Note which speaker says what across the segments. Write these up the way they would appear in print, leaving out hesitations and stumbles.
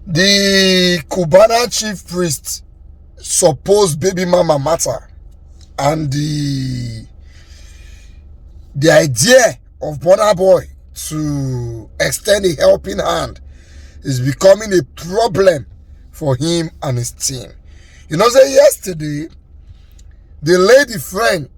Speaker 1: The Cubana chief priest supposed baby mama matter, and the idea of Burna Boy to extend a helping hand is becoming a problem for him and his team. You know, say yesterday, the lady friend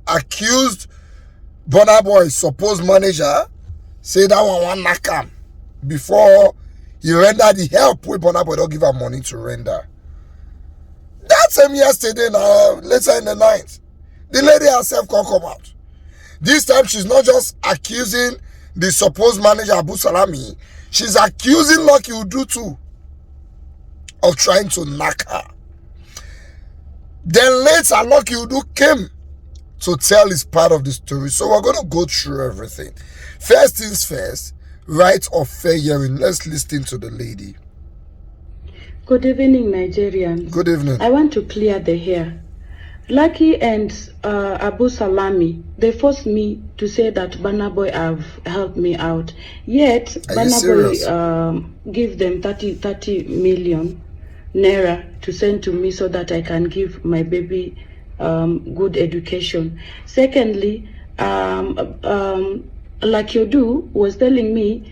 Speaker 1: accused Burna Boy's supposed manager, say that one knock him before he rendered the help wey Burna Boy don't give her money to render. That same yesterday, now later in the night, the lady herself can't come out. This time she's not just accusing the supposed manager Abu Salami, she's accusing Lucky Udu too of trying to knock her. Then later Lucky Udu came to tell his part of the story. So we're going to go through everything. First things first, right of fair hearing. Let's listen to the lady.
Speaker 2: Good evening, Nigerians.
Speaker 1: Good evening.
Speaker 2: I want to clear the hair. Lucky and Abu Salami, they forced me to say that Burna Boy have helped me out. Yet, Burna Boy give them 30 million naira to send to me so that I can give my baby good education. Secondly, like Yodu was telling me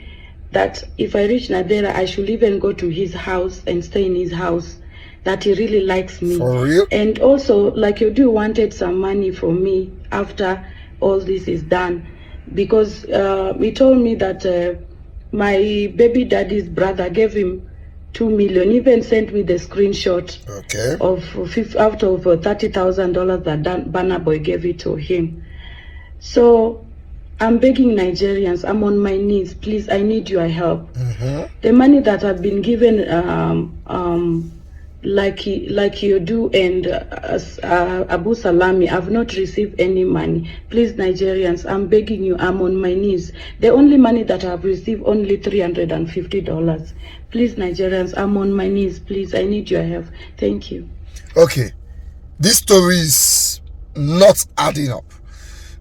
Speaker 2: that if I reach Nadera, I should even go to his house and stay in his house, that he really likes me.
Speaker 1: For real?
Speaker 2: And also, like Yodu wanted some money from me after all this is done, because he told me that my baby daddy's brother gave him 2 million, even sent me the screenshot of out of $30,000 that Burna Boy gave it to him. So I'm begging Nigerians, I'm on my knees, please, I need your help. The money that I've been given, like you do, and Abu Salami, I've not received any money. Please, Nigerians, I'm begging you, I'm on my knees. The only money that I've received, only $350. Please, Nigerians, I'm on my knees. Please, I need your help. Thank you.
Speaker 1: Okay, this story is not adding up,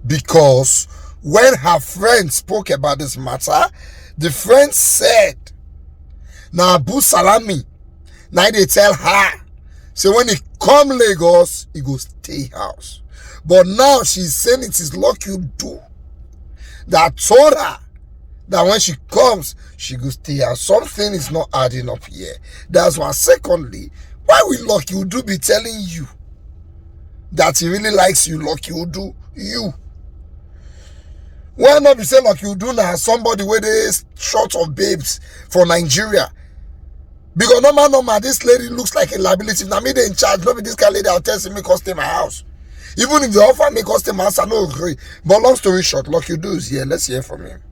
Speaker 1: because when her friend spoke about this matter, the friend said, now Abu Salami, now they tell her, so when he come Lagos, he go stay house. But now she's saying it is Lucky Udu that told her that when she comes, she go stay house. Something is not adding up here. That's one. Secondly, why will Lucky Udu be telling you that he really likes you, Lucky Udu, you? Why not be saying Lucky Udu now somebody with a short of babes for Nigeria? Because normal, this lady looks like a liability. Now me they in charge. Not be this kind of lady I'll tell me cost my house. Even if they offer me cost my house, I don't agree. But long story short, Lucky Udu is here. Let's hear from him.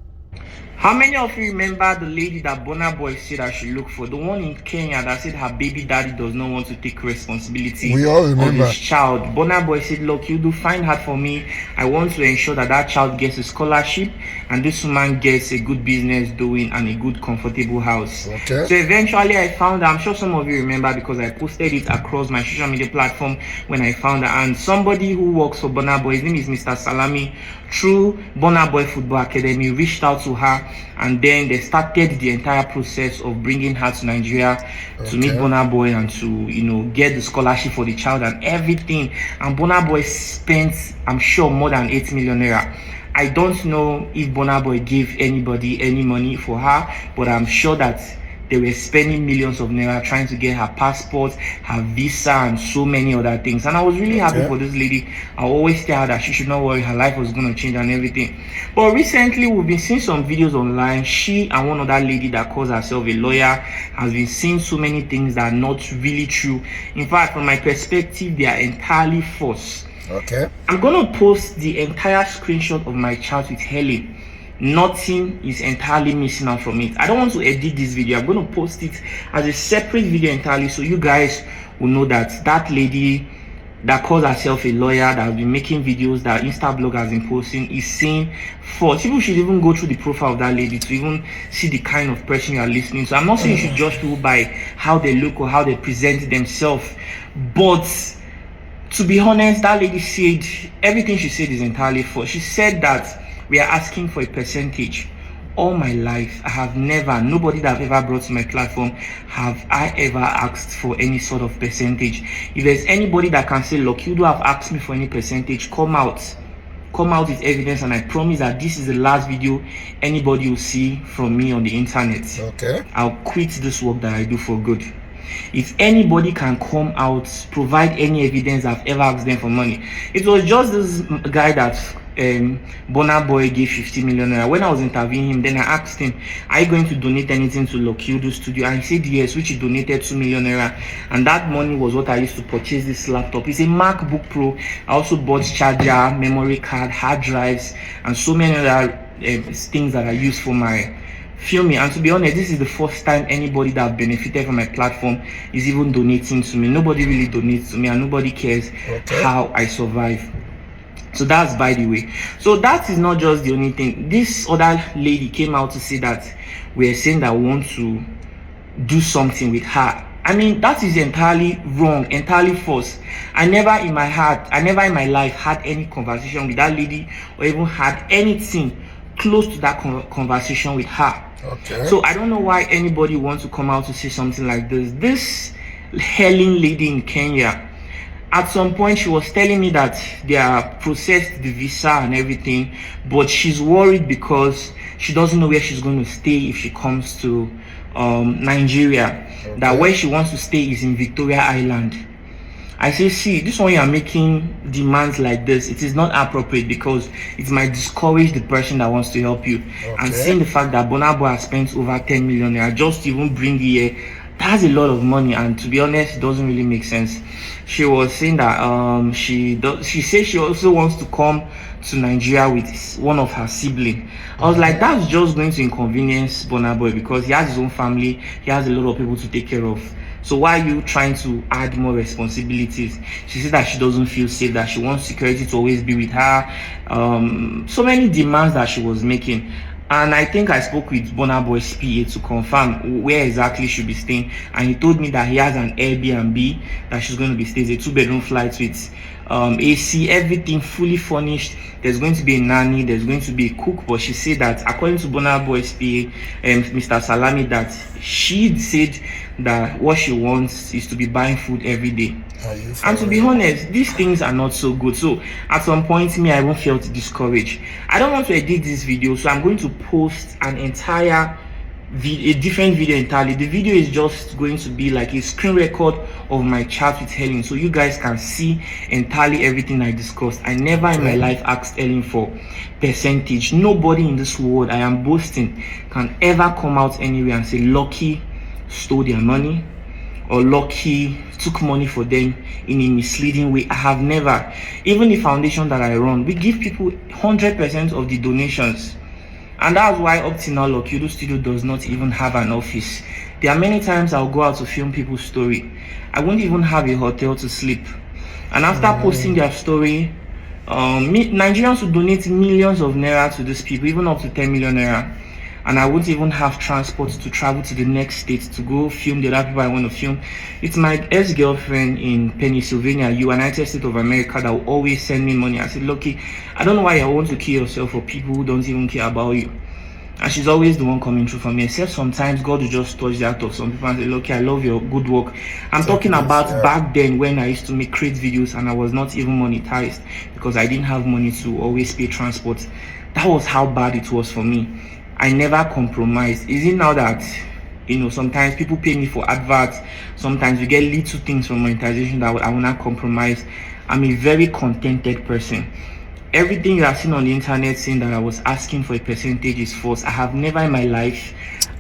Speaker 3: How many of you remember the lady that Burna Boy said I should look for? The one in Kenya that said her baby daddy does not want to take responsibility of his child. Burna Boy said, look, you do find her for me. I want to ensure that that child gets a scholarship and this woman gets a good business doing and a good comfortable house.
Speaker 1: Okay. So
Speaker 3: eventually I found her. I'm sure some of you remember because I posted it across my social media platform when I found her. And somebody who works for Burna Boy, his name is Mr. Salami, through Burna Boy Football Academy, reached out to her, and then they started the entire process of bringing her to Nigeria to meet Burna Boy and to, you know, get the scholarship for the child and everything. And Burna Boy spent, I'm sure, more than 8 million naira. I don't know if Burna Boy gave anybody any money for her, but I'm sure that they were spending millions of naira trying to get her passport, her visa, and so many other things. And I was really happy for this lady. I always tell her that she should not worry, her life was going to change and everything. But recently, we've been seeing some videos online. She and one other lady that calls herself a lawyer has been seeing so many things that are not really true. In fact, from my perspective, they are entirely false.
Speaker 1: Okay.
Speaker 3: I'm going to post the entire screenshot of my chat with Helen. Nothing is entirely missing out from it. I don't want to edit this video. I'm going to post it as a separate video entirely so you guys will know that that lady that calls herself a lawyer that has been making videos that Instablog has been posting is saying false. People should even go through the profile of that lady to even see the kind of person you are listening to. I'm not saying you should judge people by how they look or how they present themselves, but to be honest, that lady said everything she said is entirely false. She said that we are asking for a percentage. all my life, I have never, nobody that I've ever brought to my platform, have I ever asked for any sort of percentage. If there's anybody that can say, look, you do have asked me for any percentage, come out with evidence, and I promise that this is the last video anybody will see from me on the internet.
Speaker 1: Okay.
Speaker 3: I'll quit this work that I do for good. If anybody can come out, provide any evidence I've ever asked them for money. It was just this guy that Burna Boy gave 50 million naira. When I was interviewing him, then I asked him, are you going to donate anything to Lokiudo Studio? And he said yes, which he donated 2 million naira. And that money was what I used to purchase this laptop. It's a MacBook Pro. I also bought charger, memory card, hard drives, and so many other things that I use for my filming. And to be honest, this is the first time anybody that benefited from my platform is even donating to me. Nobody really donates to me, and nobody cares how I survive. So that's by the way. So that is not just the only thing. This other lady came out to say that we're saying that we want to do something with her. I mean, that is entirely wrong, entirely false. I never in my life had any conversation with that lady, or even had anything close to that conversation with her.
Speaker 1: Okay.
Speaker 3: So I don't know why anybody wants to come out to say something like this. This Helen lady in Kenya, at some point she was telling me that they are processed the visa and everything, but she's worried because she doesn't know where she's going to stay if she comes to Nigeria. That where she wants to stay is in Victoria Island. I say, see, this one you are making demands like this, it is not appropriate, because it might discourage the person that wants to help you. And seeing the fact that Burna Boy has spent over 10 million naira just to even bring here, that's a lot of money, and to be honest, it doesn't really make sense. She was saying that she says she also wants to come to Nigeria with one of her siblings. I was like, that's just going to inconvenience Burna Boy, because he has his own family, he has a lot of people to take care of. So why are you trying to add more responsibilities? She said that she doesn't feel safe, that she wants security to always be with her. So many demands that she was making. And I think I spoke with Burna Boy's PA to confirm where exactly she'll be staying. And he told me that he has an Airbnb that she's going to be staying, a 2-bedroom flat with AC, everything fully furnished. There's going to be a nanny, there's going to be a cook. But she said that according to Burna Boy's PA, Mr. Salami, that she said that what she wants is to be buying food every day. And to be honest, these things are not so good. So at some point, I even felt discouraged. I don't want to edit this video, so I'm going to post an entire a different video entirely. The video is just going to be like a screen record of my chat with Helen, so you guys can see entirely everything I discussed. I never in my life asked Helen for percentage. Nobody in this world, I am boasting, can ever come out anywhere and say Lucky stole their money or Lucky took money for them in a misleading way. I have never. Even the foundation that I run, we give people 100% of the donations. And that's why up till now Lokiudo Studio does not even have an office. There are many times I'll go out to film people's story. I won't even have a hotel to sleep. And after posting their story, Nigerians will donate millions of naira to these people, even up to 10 million naira. And I won't even have transport to travel to the next state to go film the other people I want to film. It's my ex-girlfriend in Pennsylvania, United States of America, that will always send me money. I said, Lucky, I don't know why you want to kill yourself for people who don't even care about you. And she's always the one coming through for me, except sometimes God will just touch the heart of some people and say, Lucky, I love your good work. I'm talking about back then when I used to make great videos and I was not even monetized because I didn't have money to always pay transport. That was how bad it was for me. I never compromised. Is it now that, sometimes people pay me for adverts, sometimes we get little things from monetization that I will not compromise? I'm a very contented person. Everything you have seen on the internet saying that I was asking for a percentage is false. I have never in my life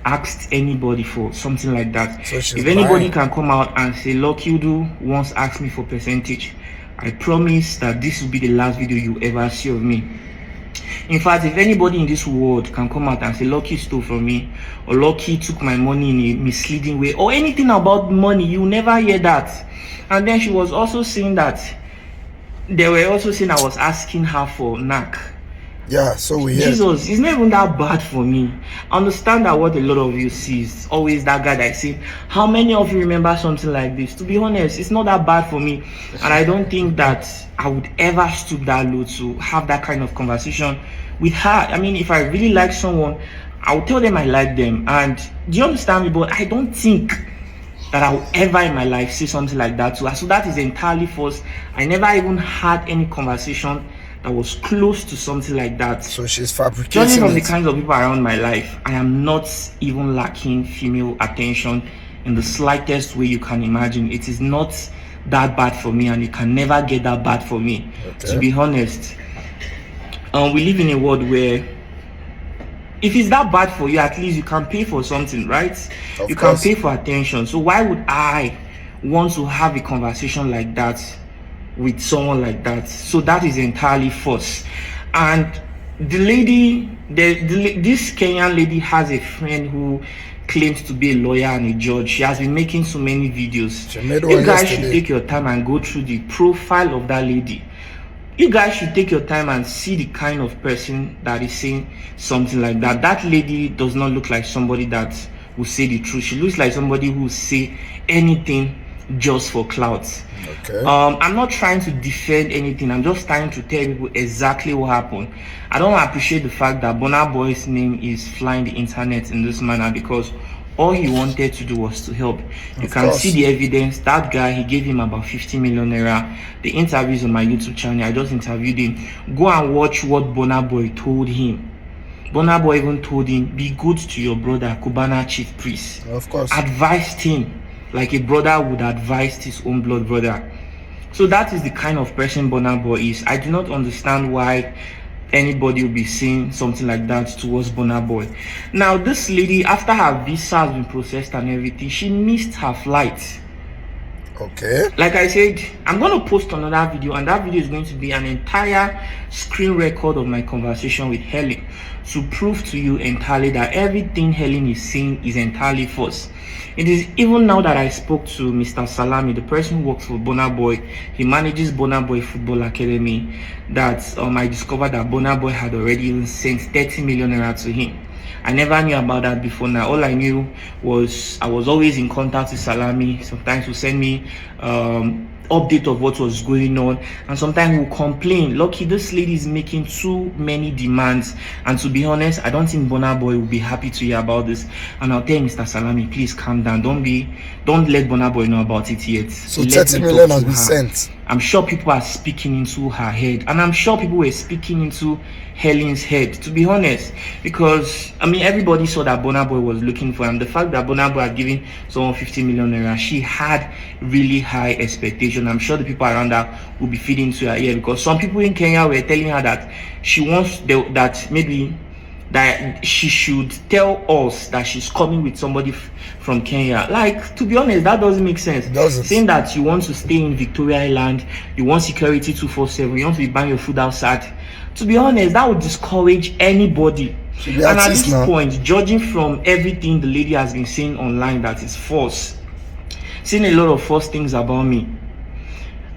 Speaker 3: asked anybody for something like that. So if anybody can come out and say, Lokiudo once asked me for percentage, I promise that this will be the last video you ever see of me. In fact, if anybody in this world can come out and say Lucky stole from me, or Lucky took my money in a misleading way, or anything about money, you never hear that. And then she was also saying that they were also saying I was asking her for knack.
Speaker 1: Yeah, so we hear.
Speaker 3: Jesus, it's not even that bad for me. I understand that what a lot of you see is always that guy that say, how many of you remember something like this? To be honest, it's not that bad for me. And I don't think that I would ever stoop that low to have that kind of conversation with her. I mean, if I really like someone, I'll tell them I like them. And do you understand me? But I don't think that I'll ever in my life say something like that to her. So that is entirely false. I never even had any conversation that was close to something like that.
Speaker 1: So she's fabricating
Speaker 3: Judging from the
Speaker 1: it.
Speaker 3: kinds of people around my life, I am not even lacking female attention in the slightest way you can imagine. It is not that bad for me, and it can never get that bad for me.
Speaker 1: Okay.
Speaker 3: To be honest, we live in a world where if it's that bad for you, at least you can pay for something, right? You can pay for attention. So why would I want to have a conversation like that with someone like that? So that is entirely false. And the lady, this Kenyan lady has a friend who claims to be a lawyer and a judge. She has been making so many videos. You guys should take your time and go through the profile of that lady. You guys should take your time and see the kind of person that is saying something like that. That lady does not look like somebody that will say the truth. She looks like somebody who will say anything just for clout.
Speaker 1: Okay.
Speaker 3: I'm not trying to defend anything. I'm just trying to tell people exactly what happened. I don't appreciate the fact that Burna Boy's name is flying the internet in this manner, because all he wanted to do was to help. You can see the evidence. That guy, he gave him about 50 million naira. The interviews on my YouTube channel, I just interviewed him. Go and watch what Burna Boy told him. Burna Boy even told him, be good to your brother, Cubana chief priest.
Speaker 1: Of course.
Speaker 3: Advised him like a brother would advise his own blood brother. So that is the kind of person Burna Boy is. I do not understand why anybody will be saying something like that towards Burna Boy. Now, this lady, after her visa has been processed and everything, she missed her flight.
Speaker 1: Okay.
Speaker 3: Like I said, I'm going to post another video, and that video is going to be an entire screen record of my conversation with Helen to prove to you entirely that everything Helen is saying is entirely false. It is even now that I spoke to Mr. Salami, the person who works for Burna Boy. He manages Burna Boy Football Academy. That I discovered that Burna Boy had already even sent 30 million naira to him. I never knew about that before. Now all I knew was I was always in contact with Salami. Sometimes he send me update of what was going on, and sometimes we'll complain, Lucky, this lady is making too many demands. And to be honest, I don't think Burna Boy will be happy to hear about this. And I'll tell Mr. Salami, please calm down. Don't let Burna Boy know about it yet.
Speaker 1: So 30 million has been sent.
Speaker 3: I'm sure people are speaking into her head, and I'm sure people were speaking into Helen's head, to be honest, because everybody saw that Burna Boy was looking for him. The fact that Burna Boy had given someone 50 million naira, she had really high expectation. I'm sure the people around her will be feeding into her ear, because some people in Kenya were telling her that she wants that she should tell us that she's coming with somebody from Kenya. Like, to be honest, that doesn't make sense.
Speaker 1: It doesn't.
Speaker 3: Saying that you want to stay in Victoria Island, you want security 247, you want to be buying your food outside. To be honest, that would discourage anybody. And at this point, judging from everything the lady has been saying online that is false, saying a lot of false things about me,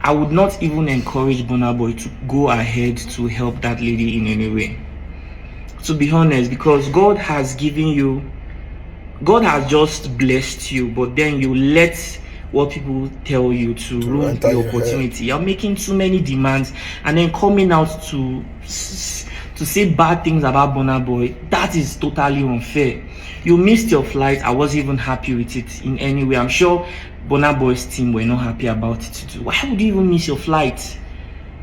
Speaker 3: I would not even encourage Burna Boy to go ahead to help that lady in any way. To be honest, because God has just blessed you, but then you let what people tell you to ruin the opportunity. You're making too many demands and then coming out to say bad things about Burna Boy. That is totally unfair. You missed your flight. I wasn't even happy with it in any way. I'm sure Burna Boy's team were not happy about it too. Why would you even miss your flight?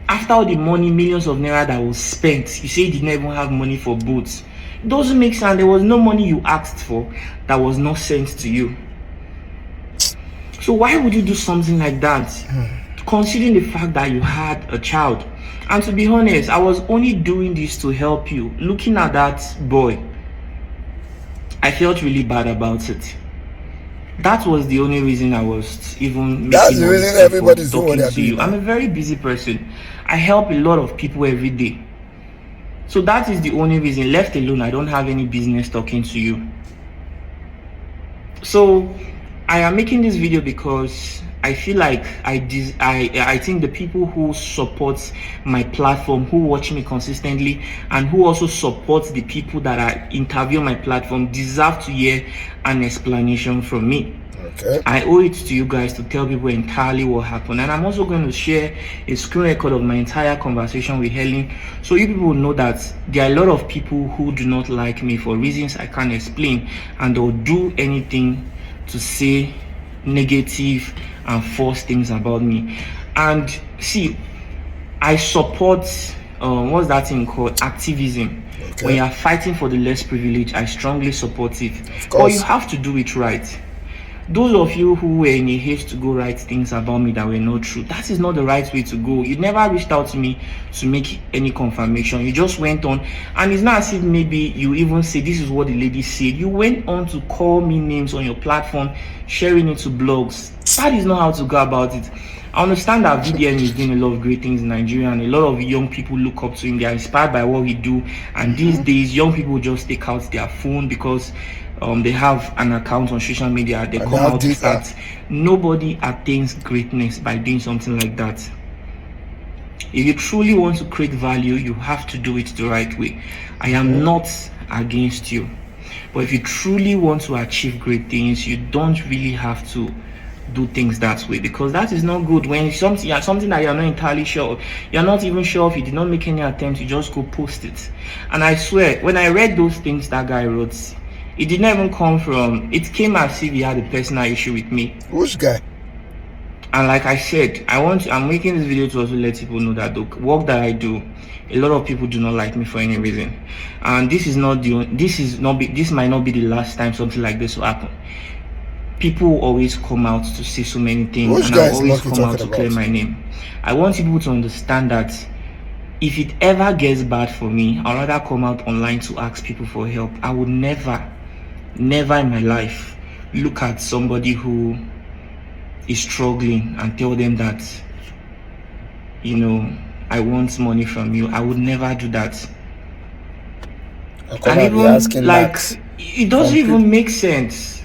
Speaker 3: After all the money, millions of naira that was spent, you say you did not even have money for boats. It doesn't make sense. There was no money you asked for that was not sent to you. So why would you do something like that? Considering the fact that you had a child. And to be honest, I was only doing this to help you. Looking at that boy, I felt really bad about it. That was the only reason I was even making.
Speaker 1: That's the reason everybody's doing what they're doing.
Speaker 3: I'm a very busy person. I help a lot of people every day. So that is the only reason. Left alone, I don't have any business talking to you. So I am making this video because I feel like I think the people who support my platform, who watch me consistently, and who also support the people that are interview my platform deserve to hear an explanation from me.
Speaker 1: Okay.
Speaker 3: I owe it to you guys to tell people entirely what happened, and I'm also going to share a screen record of my entire conversation with Helen, so you people know that there are a lot of people who do not like me for reasons I can't explain, and they'll do anything to say negative and false things about me. And see, I support what's that thing called, activism.
Speaker 1: Okay.
Speaker 3: When you are fighting for the less privileged, I strongly support it,
Speaker 1: Of
Speaker 3: but
Speaker 1: course.
Speaker 3: you have to do it right. Those of you who were in a haste to go write things about me that were not true, that is not the right way to go. You never reached out to me to make any confirmation. You just went on, and it's not as if maybe you even say this is what the lady said. You went on to call me names on your platform, sharing it to blogs. That is not how to go about it. I understand that VDM is doing a lot of great things in Nigeria, and a lot of young people look up to him. They are inspired by what we do, and these days young people just take out their phone because they have an account on social media. They come out to start. Nobody attains greatness by doing something like that. If you truly want to create value, you have to do it the right way. I am not against you, but if you truly want to achieve great things, you don't really have to do things that way, because that is not good. When something that you're not entirely sure of, you're not even sure if you did not make any attempt, you just go post it. And I swear, when I read those things that guy wrote, it did not even come from, it came as if he had a personal issue with me.
Speaker 1: Which guy?
Speaker 3: And like I said, I'm making this video to also let people know that the work that I do, a lot of people do not like me for any reason. And this might not be the last time something like this will happen. People always come out to say so many things,
Speaker 1: Which
Speaker 3: and
Speaker 1: guy
Speaker 3: I always come out to clear my name. I want people to understand that if it ever gets bad for me, I'd rather come out online to ask people for help. I would never in my life look at somebody who is struggling and tell them that, you know, I want money from you. I would never do that. And even like, it doesn't even make sense.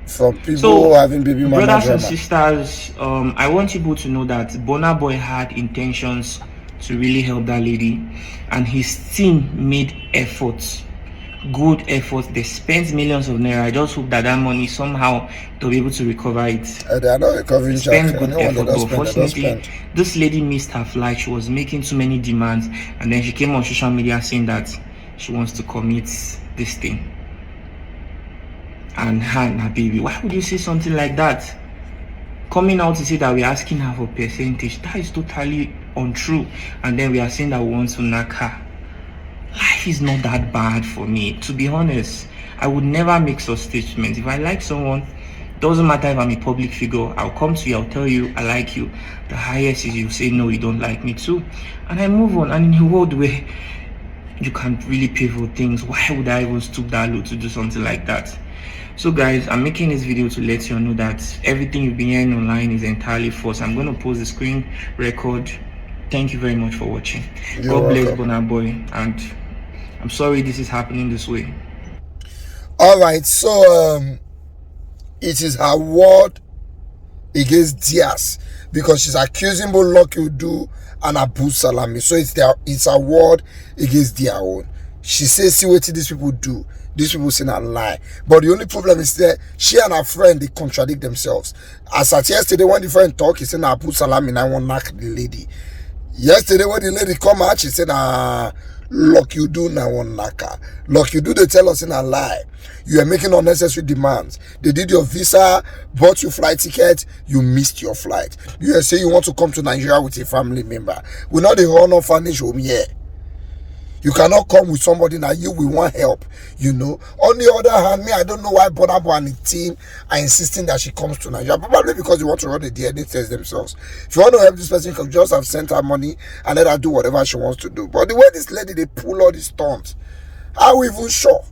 Speaker 1: From people having baby mama
Speaker 3: brothers
Speaker 1: drama.
Speaker 3: And sisters, I want people to know that Burna Boy had intentions to really help that lady, and his team made efforts, good efforts. They spent millions of naira. I just hope that money somehow they'll be able to recover it.
Speaker 1: They are not recovering.
Speaker 3: Spend good effort, but unfortunately, this lady missed her flight. She was making too many demands, and then she came on social media saying that she wants to commit this thing. And her baby, why would you say something like that? Coming out to say that we're asking her for percentage, that is totally untrue. And then we are saying that we want to knock her. Life is not that bad for me, to be honest. I would never make such statements. If I like someone, doesn't matter if I'm a public figure, I'll come to you, I'll tell you I like you. The highest is you say no, you don't like me too, and I move on. And in a world where you can't really pay for things, why would I even stoop that low to do something like that? So guys, I'm making this video to let you know that everything you've been hearing online is entirely false. I'm going to post the screen record. Thank you very much for watching. God bless Burna Boy, and I'm sorry this is happening this way.
Speaker 1: All right, so it is her word against theirs, because she's accusing both Lucky Udu and Abu Salami. So it's a word against their own. She says, see what these people do. These people say not lie. But the only problem is that she and her friend, they contradict themselves. As at yesterday, when the friend talk, he said, Abu Salami, I want to knock the lady. Yesterday, when the lady come out, she said, Lucky Udu, I want to knock her. Lucky Udu, they tell us in a lie. You are making unnecessary demands. They did your visa, bought you flight ticket, you missed your flight. You say you want to come to Nigeria with a family member. We're not the honor furnish home here. You cannot come with somebody that you will want help, you know. On the other hand, me, I don't know why Burna Boy and the team are insisting that she comes to Nigeria. Probably because they want to run the DNA test themselves. If you want to help this person, you can just have sent her money and let her do whatever she wants to do. But the way this lady, they pull all these stunts, are we even sure?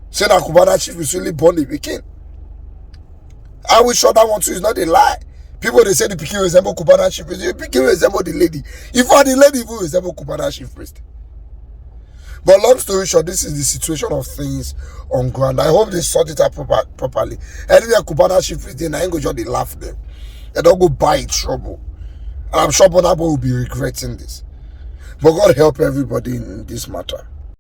Speaker 1: Say that Cubana chief is really born the Pekin. Are we sure that one too is not a lie? People, they say the Pekin resemble Cubana chief priest. The Pekin resemble the lady. If I the lady even resemble Cubana chief priest. But long story short, this is the situation of things on ground. I hope they sort it out properly. Anyway, Cubana chief priest, then I ain't go just they laugh them. They don't go buy trouble. And I'm sure Bonabo will be regretting this. But God help everybody in this matter.